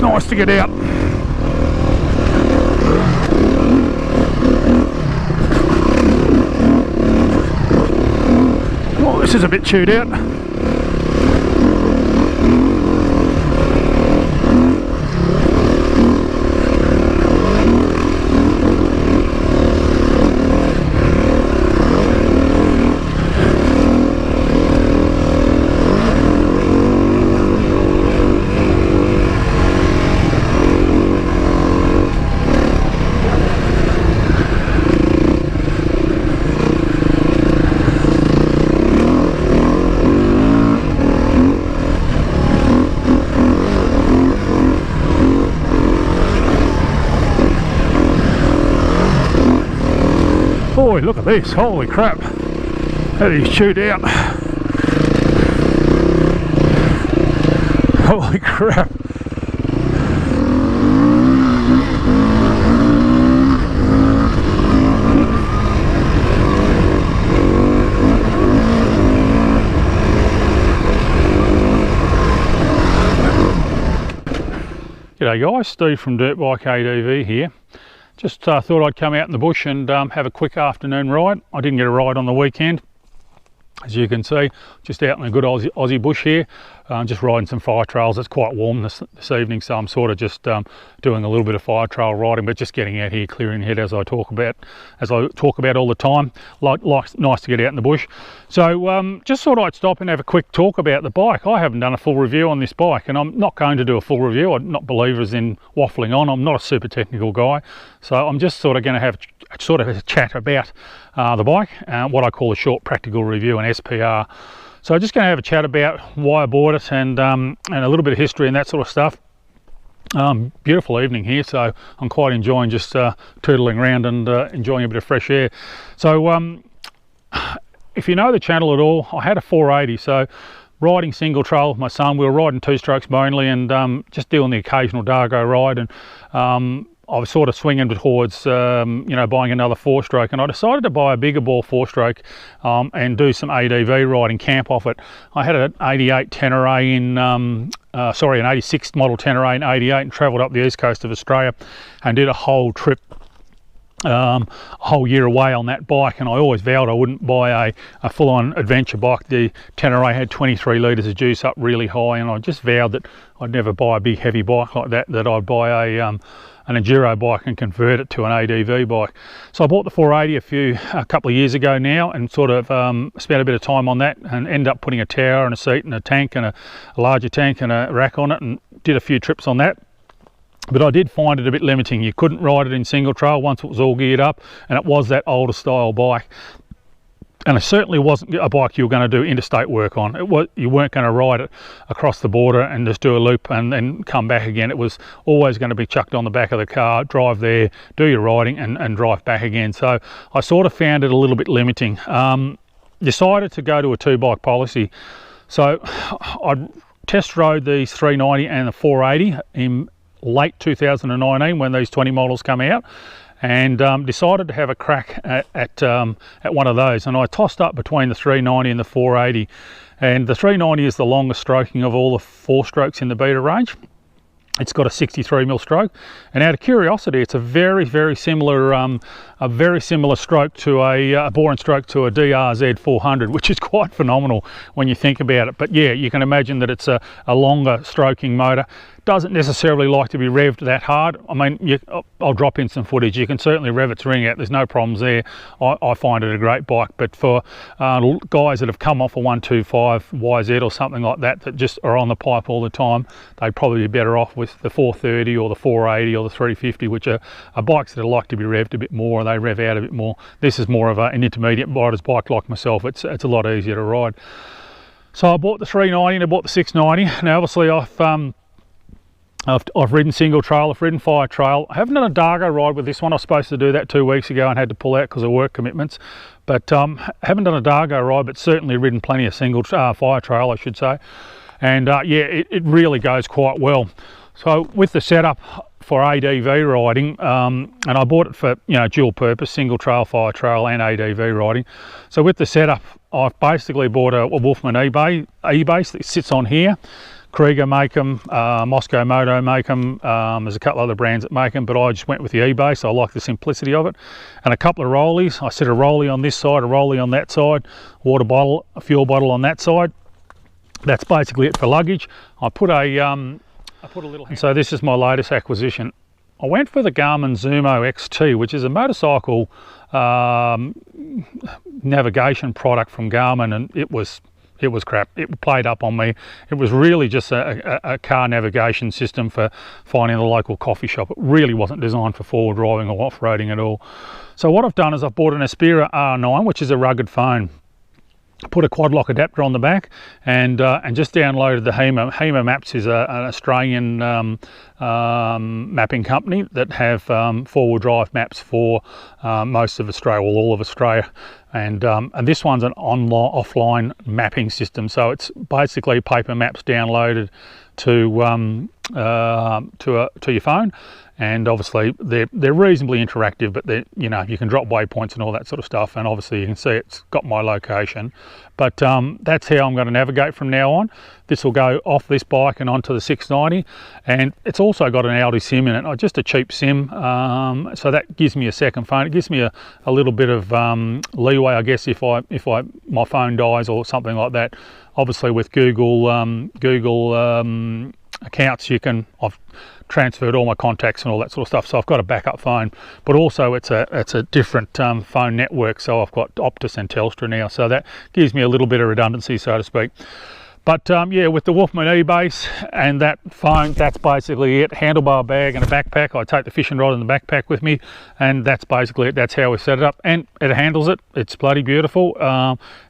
nice to get out. Oh, this is a bit chewed out. Boy, look at this, holy crap, that is chewed out. Holy crap. G'day guys, Steve from Dirt Bike ADV here. Just thought I'd come out in the bush and have a quick afternoon ride. I didn't get a ride on the weekend, as you can see, just out in a good Aussie bush here, just riding some fire trails. It's quite warm this evening, so I'm sort of just doing a little bit of fire trail riding, but just getting out here, clearing the head as I talk about all the time. Nice to get out in the bush. So just thought I'd stop and have a quick talk about the bike. I haven't done a full review on this bike, and I'm not going to do a full review. I'm not believers in waffling on. I'm not a super technical guy, so I'm just sort of going to have a chat about the bike, what I call a short practical review, an SPR. So I'm just going to have a chat about why I bought it and a little bit of history and that sort of stuff. Beautiful evening here, so I'm quite enjoying just tootling around and enjoying a bit of fresh air. So if you know the channel at all, I had a 480, so riding single trail with my son. We were riding two strokes mainly and just doing the occasional Dargo ride, and I was sort of swinging towards, buying another 4-stroke, and I decided to buy a bigger bore 4-stroke and do some ADV riding, camp off it. I had an 88 Tenere an 86 model Tenere in 88 and travelled up the east coast of Australia and did a whole trip, a whole year away on that bike, and I always vowed I wouldn't buy a full-on adventure bike. The Tenere had 23 litres of juice up really high, and I just vowed that I'd never buy a big heavy bike like that, that I'd buy an enduro bike and convert it to an ADV bike. So I bought the 480 a couple of years ago now, and sort of spent a bit of time on that and ended up putting a tower and a seat and a tank and a larger tank and a rack on it, and did a few trips on that. But I did find it a bit limiting. You couldn't ride it in single trail once it was all geared up, and it was that older style bike. And it certainly wasn't a bike you were going to do interstate work on. You weren't going to ride it across the border and just do a loop and then come back again. It was always going to be chucked on the back of the car, drive there, do your riding and drive back again. So I sort of found it a little bit limiting. Decided to go to a 2-bike policy. So I test rode these 390 and the 480 in late 2019 when these 20 models come out, and decided to have a crack at one of those, and I tossed up between the 390 and the 480, and the 390 is the longest stroking of all the 4-strokes in the beta range. It's got a 63mm stroke, and out of curiosity, it's a very similar stroke to a bore and stroke to a DRZ 400, which is quite phenomenal when you think about it. But yeah, you can imagine that it's a longer stroking motor. Doesn't necessarily like to be revved that hard. I mean, I'll drop in some footage. You can certainly rev its ring out. There's no problems there. I find it a great bike. But for guys that have come off a 125 YZ or something like that, that just are on the pipe all the time, they'd probably be better off with the 430 or the 480 or the 350, which are bikes that like to be revved a bit more, or they rev out a bit more. This is more of an intermediate rider's bike like myself. It's a lot easier to ride. So I bought the 390 and I bought the 690. Now obviously I've ridden single trail, I've ridden fire trail. I haven't done a Dargo ride with this one. I was supposed to do that 2 weeks ago and had to pull out because of work commitments. But haven't done a Dargo ride, but certainly ridden plenty of single fire trail, I should say. And yeah, it really goes quite well. So with the setup for ADV riding, and I bought it for dual purpose, single trail, fire trail and ADV riding. So with the setup, I've basically bought a Wolfman e-base that sits on here. Krieger make them, Moscow Moto make them, there's a couple other brands that make them, but I just went with the e-base. I like the simplicity of it. And a couple of rollies. I set a rollie on this side, a rollie on that side, water bottle, a fuel bottle on that side. That's basically it for luggage. I put a little... And so this is my latest acquisition. I went for the Garmin Zumo XT, which is a motorcycle navigation product from Garmin, and it was crap. It played up on me. It was really just a car navigation system for finding the local coffee shop. It really wasn't designed for forward driving or off-roading at all. So what I've done is I've bought an SPR R9, which is a rugged phone. Put a quad lock adapter on the back, and just downloaded the HEMA Maps is an Australian mapping company that have four-wheel drive maps for most of Australia, well, all of Australia, and this one's an offline mapping system. So it's basically paper maps downloaded to your phone. And obviously they're reasonably interactive, but they, you know, you can drop waypoints and all that sort of stuff, and obviously you can see it's got my location. But that's how I'm going to navigate from now on. This will go off this bike and onto the 690, and it's also got an Audi SIM in it, just a cheap SIM, so that gives me a second phone. It gives me a little bit of leeway, I guess, if my phone dies or something like that. Obviously with Google accounts, I've transferred all my contacts and all that sort of stuff, so I've got a backup phone, but also it's a different phone network, so I've got Optus and Telstra now, so that gives me a little bit of redundancy, so to speak. But yeah, with the Wolfman e-base and that phone, that's basically it. Handlebar bag and a backpack. I take the fishing rod in the backpack with me, and that's basically it. That's how we set it up, and it handles it. It's bloody beautiful.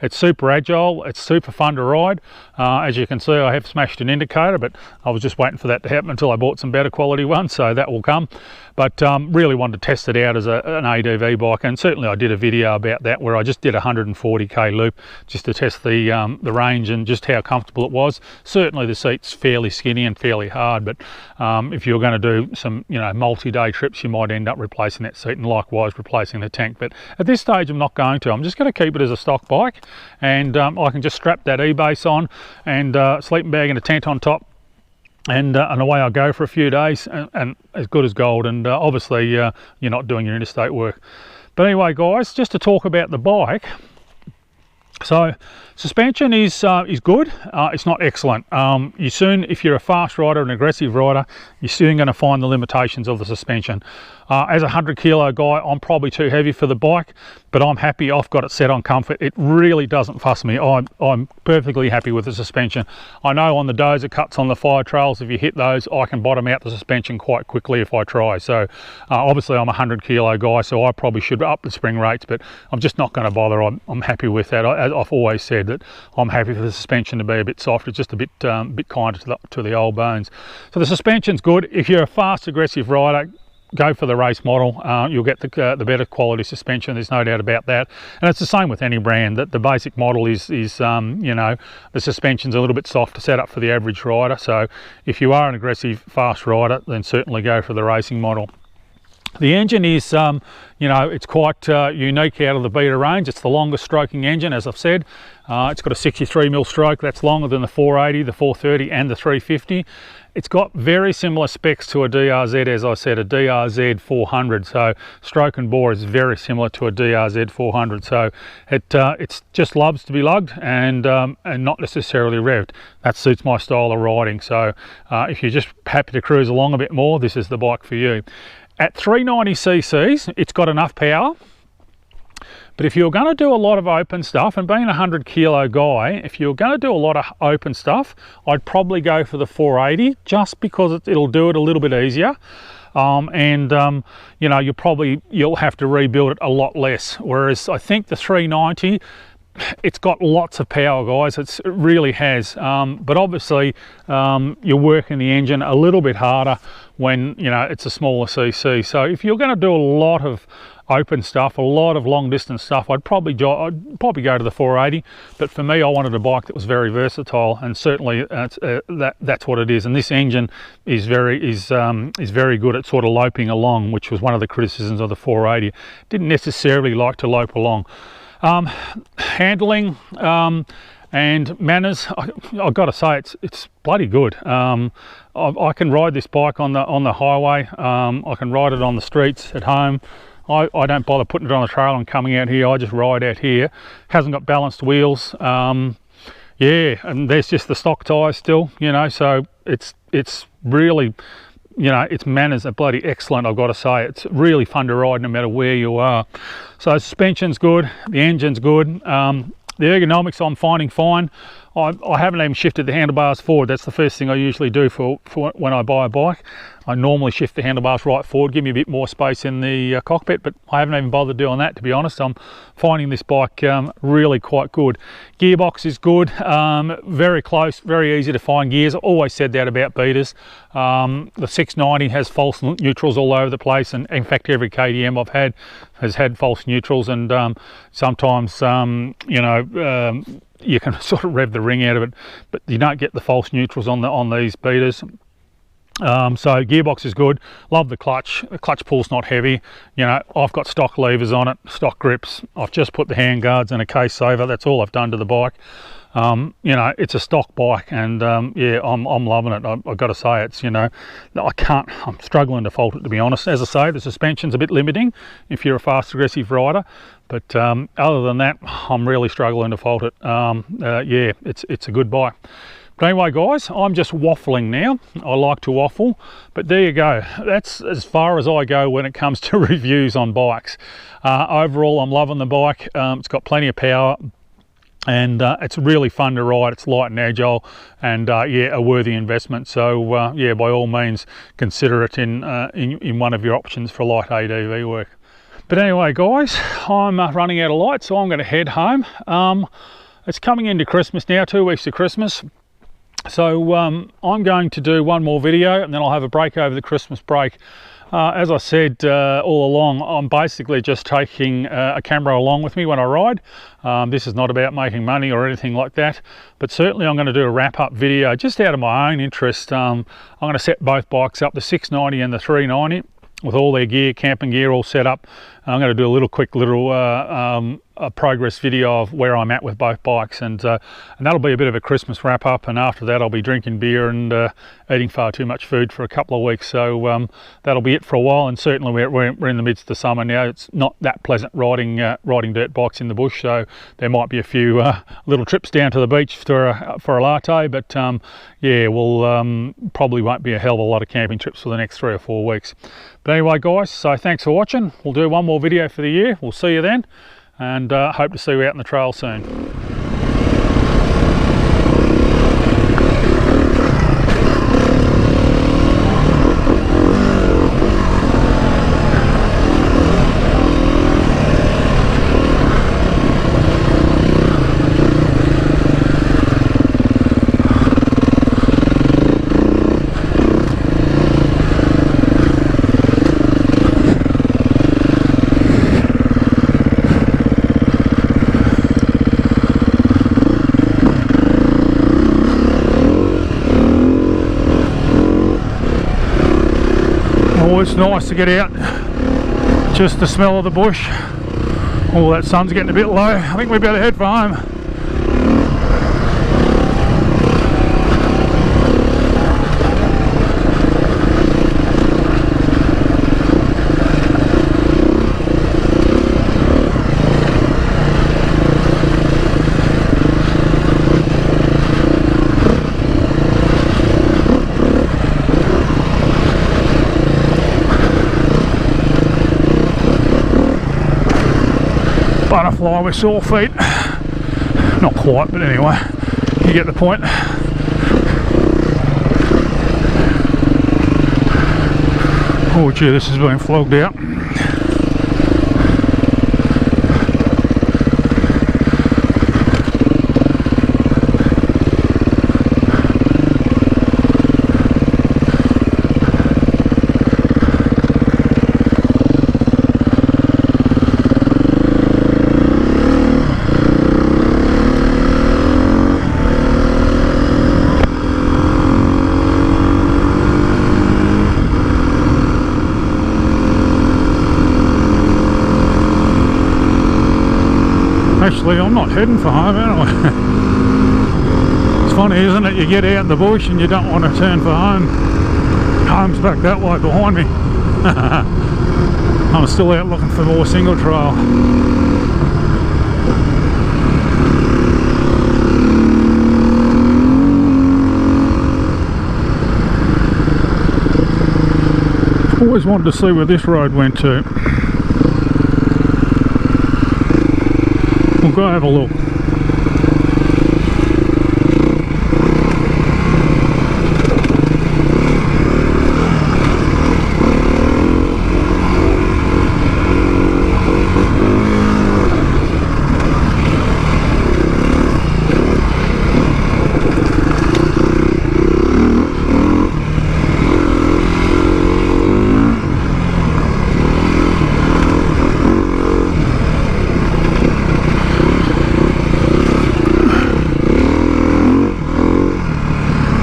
It's super agile. It's super fun to ride. As you can see, I have smashed an indicator, but I was just waiting for that to happen until I bought some better quality ones, so that will come. But really wanted to test it out as an ADV bike, and certainly I did a video about that where I just did a 140k loop just to test the range and just how comfortable it was. Certainly the seat's fairly skinny and fairly hard, but if you're going to do some, you know, multi-day trips, you might end up replacing that seat and likewise replacing the tank. But at this stage I'm not going to. I'm just going to keep it as a stock bike, and I can just strap that e-base on and sleeping bag and a tent on top, and away I go for a few days, and as good as gold. And obviously you're not doing your interstate work. But anyway guys, just to talk about the bike, so suspension is good. It's not excellent. If you're a fast rider, an aggressive rider, you're soon going to find the limitations of the suspension. As a 100 kilo guy, I'm probably too heavy for the bike, but I'm happy I've got it set on comfort. It really doesn't fuss me. I'm perfectly happy with the suspension. I know on the dozer cuts on the fire trails, if you hit those, I can bottom out the suspension quite quickly if I try. So obviously I'm a 100 kilo guy, so I probably should up the spring rates, but I'm just not going to bother. I'm happy with that. I've always said that I'm happy for the suspension to be a bit soft. It's just a bit kinder to the old bones. So the suspension's good. If you're a fast, aggressive rider, go for the race model. You'll get the better quality suspension, there's no doubt about that. And it's the same with any brand, that the basic model is you know, the suspension's a little bit soft to set up for the average rider. So if you are an aggressive fast rider, then certainly go for the racing model. The engine is, you know, it's quite unique out of the Beta range. It's the longest stroking engine, as I've said. It's got a 63mm stroke. That's longer than the 480, the 430 and the 350. It's got very similar specs to a DRZ, as I said, a DRZ 400. So stroke and bore is very similar to a DRZ 400. So it just loves to be lugged and not necessarily revved. That suits my style of riding. So if you're just happy to cruise along a bit more, this is the bike for you. At 390 cc's, it's got enough power. But if you're going to do a lot of open stuff, and being a 100 kilo guy, if you're going to do a lot of open stuff, I'd probably go for the 480 just because it'll do it a little bit easier. You know, you'll have to rebuild it a lot less. Whereas I think the 390, it's got lots of power, guys. It really has. But obviously, you're working the engine a little bit harder when, you know, it's a smaller cc. So if you're going to do a lot of open stuff, a lot of long distance stuff, I'd probably go to the 480. But for me, I wanted a bike that was very versatile, and certainly that's what it is. And this engine is very good at sort of loping along, which was one of the criticisms of the 480. Didn't necessarily like to lope along. Handling and manners, I've got to say it's bloody good. I can ride this bike on the highway. I can ride it on the streets at home. I don't bother putting it on the trailer and coming out here. I just ride out here. Hasn't got balanced wheels. Yeah, and there's just the stock tyres still, you know, so it's really, you know, its manners are bloody excellent, I've got to say. It's really fun to ride no matter where you are. So suspension's good, the engine's good. The ergonomics I'm finding fine. I haven't even shifted the handlebars forward. That's the first thing I usually do for when I buy a bike. I normally shift the handlebars right forward, give me a bit more space in the cockpit, but I haven't even bothered doing that, to be honest. I'm finding this bike really quite good. Gearbox is good, very close, very easy to find gears. I've always said that about beaters. The 690 has false neutrals all over the place, and in fact every KTM I've had has had false neutrals, and sometimes you know, you can sort of rev the ring out of it, but you don't get the false neutrals on these beaters. So gearbox is good. Love the clutch. The clutch pull's not heavy. You know, I've got stock levers on it, stock grips. I've just put the hand guards and a case saver. That's all I've done to the bike. You know, it's a stock bike, and yeah, I'm loving it. I've got to say, it's, you know, I'm struggling to fault it, to be honest. As I say, the suspension's a bit limiting if you're a fast aggressive rider, but other than that, I'm really struggling to fault it. Yeah, it's a good bike. But anyway, guys, I'm just waffling now. I like to waffle, but there you go. That's as far as I go when it comes to reviews on bikes. Overall, I'm loving the bike. It's got plenty of power, and it's really fun to ride. It's light and agile, and yeah, a worthy investment. So yeah, by all means, consider it in one of your options for light ADV work. But anyway, guys, I'm running out of light, so I'm going to head home. It's coming into Christmas now, 2 weeks to Christmas. So I'm going to do one more video, and then I'll have a break over the Christmas break. As I said all along, I'm basically just taking a camera along with me when I ride. This is not about making money or anything like that, but certainly I'm going to do a wrap-up video just out of my own interest. I'm going to set both bikes up, the 690 and the 390, with all their gear, camping gear all set up. I'm going to do a quick little a progress video of where I'm at with both bikes, and that'll be a bit of a Christmas wrap up, and after that I'll be drinking beer and eating far too much food for a couple of weeks. So that'll be it for a while, and certainly we're in the midst of summer now. It's not that pleasant riding dirt bikes in the bush, so there might be a few little trips down to the beach for a latte, but yeah, we'll probably won't be a hell of a lot of camping trips for the next 3 or 4 weeks. But anyway, guys, so thanks for watching. We'll do one more video for the year. We'll see you then, and hope to see you out in the trail soon. Oh, it's nice to get out, just the smell of the bush. Oh, that sun's getting a bit low. I think we better head for home. Butterfly with sore feet. Not quite, but anyway, you get the point. Oh gee, this has been flogged out. Actually, I'm not heading for home anyway. It's funny, isn't it? You get out in the bush and you don't want to turn for home. Home's back that way behind me. I'm still out looking for more single trail. Always wanted to see where this road went to. We'll go have a look.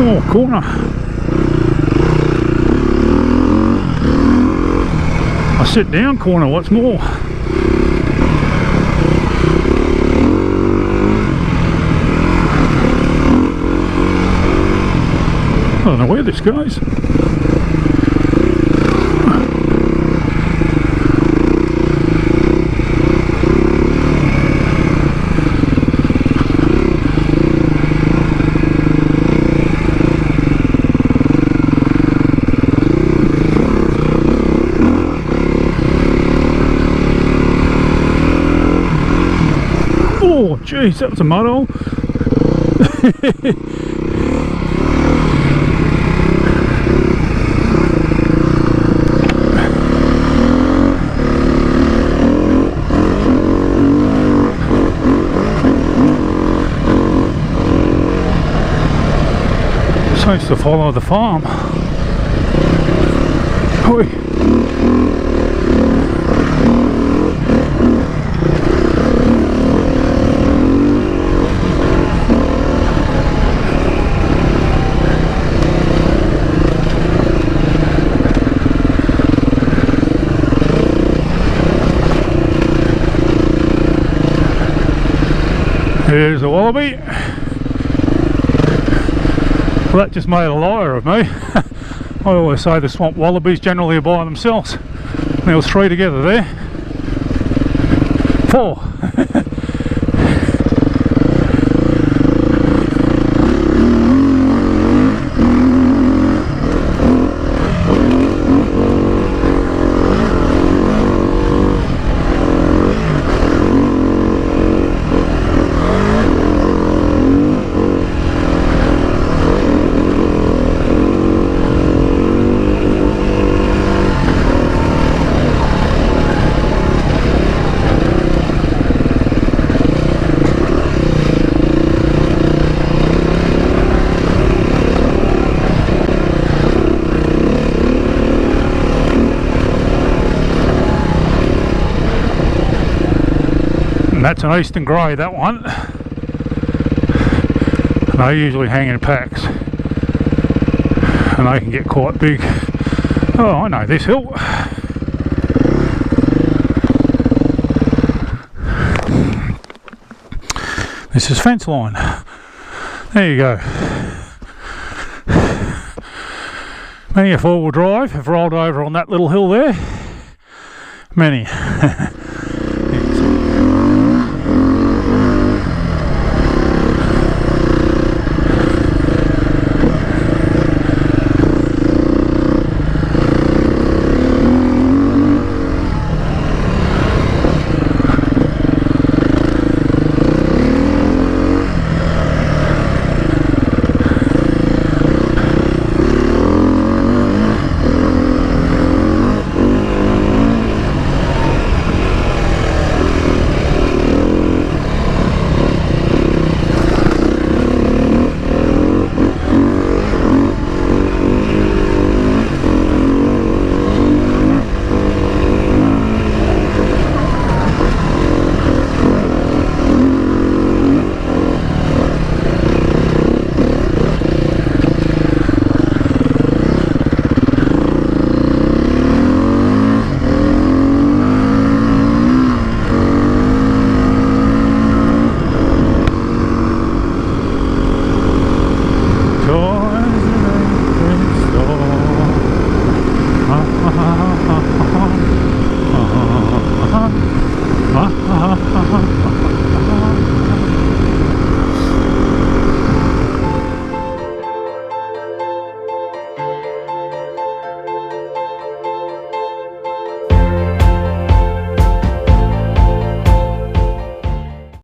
Oh, corner. I sit down corner, what's more. I don't know where this goes. Oh, jeez, that was a mud hole. Seems to follow the farm. Oi. Here's a wallaby. Well, that just made a liar of me. I always say the swamp wallabies generally are by themselves. There was 3 together there. 4. And that's an eastern grey, that one. And they usually hang in packs. And they can get quite big. Oh, I know this hill. This is fence line. There you go. Many a 4-wheel drive have rolled over on that little hill there. Many.